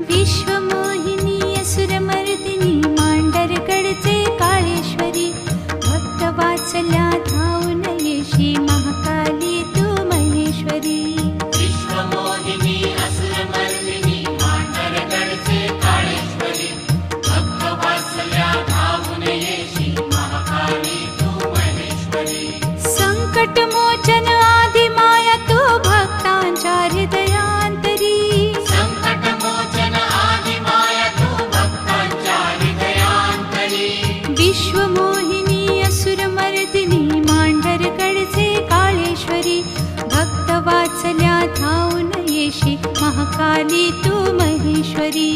विश्वमोहिनी असुरमर्दिनी मांडरगडचे काळेश्वरी भक्तवात्सल्या धावून येशी महाकाली तू महेश्वरी विश्वमोहिनी असुरमर्दिनी मांडरगडचे काळेश्वरी भक्तवात्सल्या धावून येशी महाकाली तू महेश्वरी संकटमोचन आदिमाया तू भक्तांच्या हृदयांतरी संकटमोचन आदिमाया तू भक्तांच्या हृदयांतरी विश्वमोहिनी असुरमर्दिनी मांडरगडचे काळेश्वरी भक्तवात्सल्या धावून येशी महाकाली तू महेश्वरी